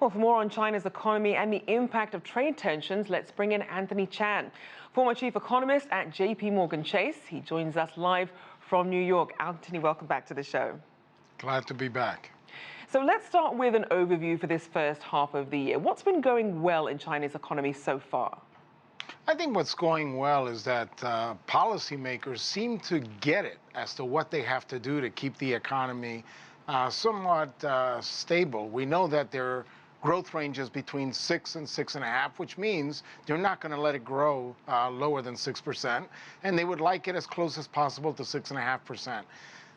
Well, for more on China's economy and the impact of trade tensions, let's bring in Anthony Chan, former chief economist at JPMorgan Chase. He joins us live from New York. Anthony, welcome back to the show. Glad to be back. So let's start with an overview for this first half of the year. What's been going well in China's economy so far? I think what's going well is that policymakers seem to get it as to what they have to do to keep the economy somewhat stable. We know that their growth range is between 6 and 6.5, which means they're not going to let it grow lower than 6%, and they would like it as close as possible to 6.5%.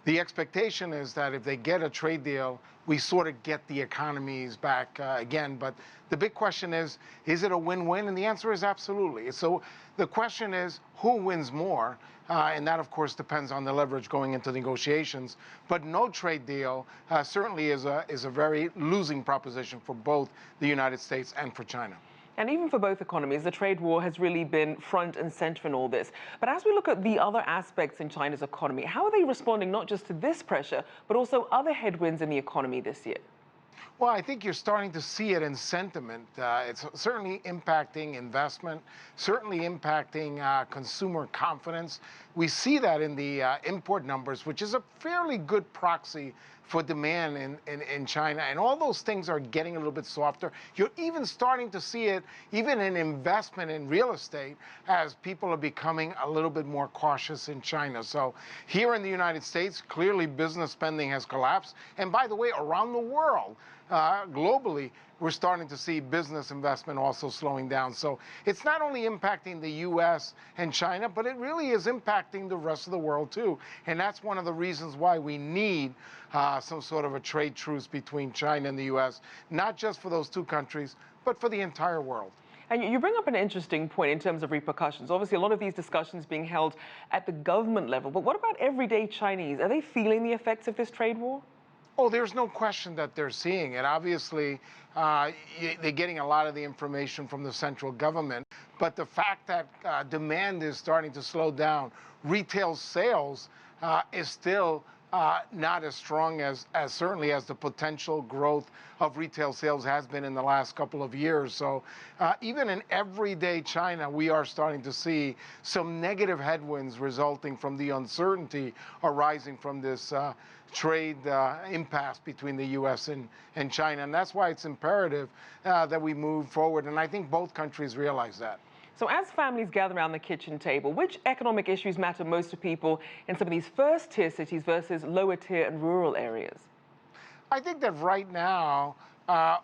The expectation is that if they get a trade deal, we sort of get the economies back again. But the big question is it a win-win? And the answer is absolutely. So the question is, who wins more? And that, of course, depends on the leverage going into negotiations. But no trade deal certainly is a very losing proposition for both the United States and for China. And even for both economies, the trade war has really been front and center in all this. But as we look at the other aspects in China's economy, how are they responding not just to this pressure, but also other headwinds in the economy this year? Well, I think you're starting to see it in sentiment. It's certainly impacting investment, certainly impacting consumer confidence. We see that in the import numbers, which is a fairly good proxy for demand in China. And all those things are getting a little bit softer. You're even starting to see it even in investment in real estate as people are becoming a little bit more cautious in China. So here in the United States, clearly business spending has collapsed. And by the way, around the world, globally, we're starting to see business investment also slowing down. So it's not only impacting the U.S. and China, but it really is impacting the rest of the world too. And that's one of the reasons why we need some sort of a trade truce between China and the U.S., not just for those two countries, but for the entire world. And you bring up an interesting point in terms of repercussions. Obviously, a lot of these discussions being held at the government level. But what about everyday Chinese? Are they feeling the effects of this trade war? Oh, there's no question that they're seeing it. Obviously, they're getting a lot of the information from the central government. But the fact that demand is starting to slow down, retail sales is still not as strong as certainly as the potential growth of retail sales has been in the last couple of years. So even in everyday China, we are starting to see some negative headwinds resulting from the uncertainty arising from this trade impasse between the U.S. and China. And that's why it's imperative that we move forward. And I think both countries realize that. So as families gather around the kitchen table, which economic issues matter most to people in some of these first-tier cities versus lower-tier and rural areas? I think that right now,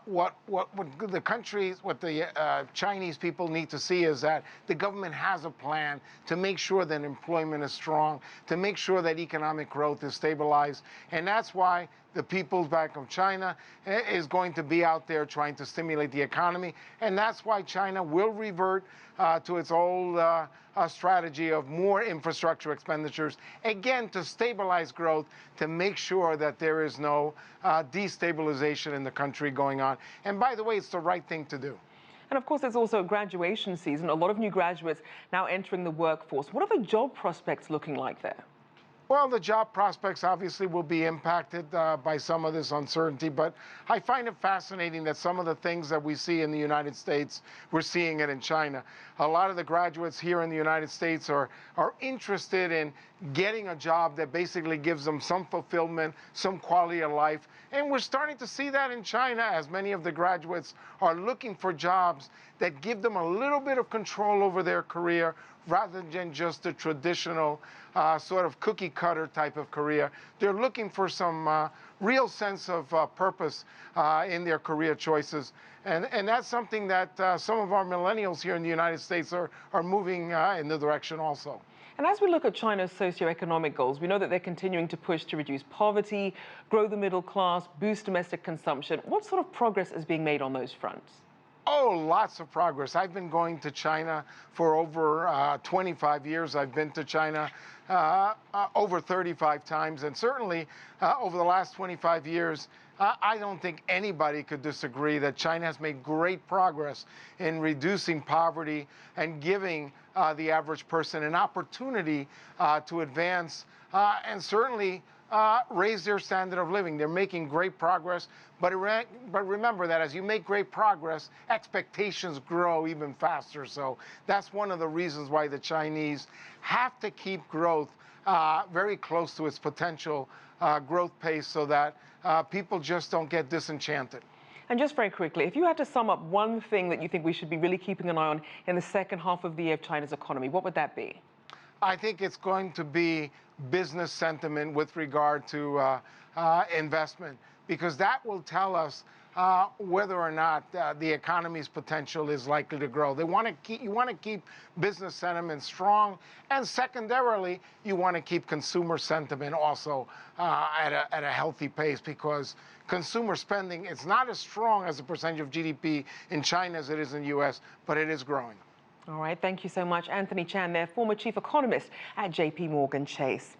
what the Chinese people need to see is that the government has a plan to make sure that employment is strong, to make sure that economic growth is stabilized. And that's why the People's Bank of China is going to be out there trying to stimulate the economy. And that's why China will revert to its old strategy of more infrastructure expenditures, again, to stabilize growth, to make sure that there is no destabilization in the country going on. And by the way, it's the right thing to do. And of course, there's also graduation season. A lot of new graduates now entering the workforce. What are the job prospects looking like there? Well, the job prospects obviously will be impacted by some of this uncertainty, but I find it fascinating that some of the things that we see in the United States, we're seeing it in China. A lot of the graduates here in the United States are interested in getting a job that basically gives them some fulfillment, some quality of life. And we're starting to see that in China as many of the graduates are looking for jobs that give them a little bit of control over their career rather than just the traditional sort of cookie cutter type of career. They're looking for some real sense of purpose in their career choices. And that's something that some of our millennials here in the United States are moving in the direction also. And as we look at China's socioeconomic goals, we know that they're continuing to push to reduce poverty, grow the middle class, boost domestic consumption. What sort of progress is being made on those fronts? Oh, lots of progress. I've been going to China for over 25 years. I've been to China over 35 times. And certainly over the last 25 years, I don't think anybody could disagree that China has made great progress in reducing poverty and giving the average person an opportunity to advance and certainly raise their standard of living. They're making great progress, but remember that as you make great progress, expectations grow even faster. So that's one of the reasons why the Chinese have to keep growth very close to its potential growth pace so that people just don't get disenchanted. And just very quickly, if you had to sum up one thing that you think we should be really keeping an eye on in the second half of the year of China's economy, what would that be? I think it's going to be business sentiment with regard to investment, because that will tell us whether or not the economy's potential is likely to grow. You want to keep business sentiment strong, and secondarily, you want to keep consumer sentiment also at a healthy pace, because consumer spending, it's not as strong as a percentage of GDP in China as it is in the U.S., but it is growing. All right, thank you so much, Anthony Chan there, former chief economist at JPMorgan Chase.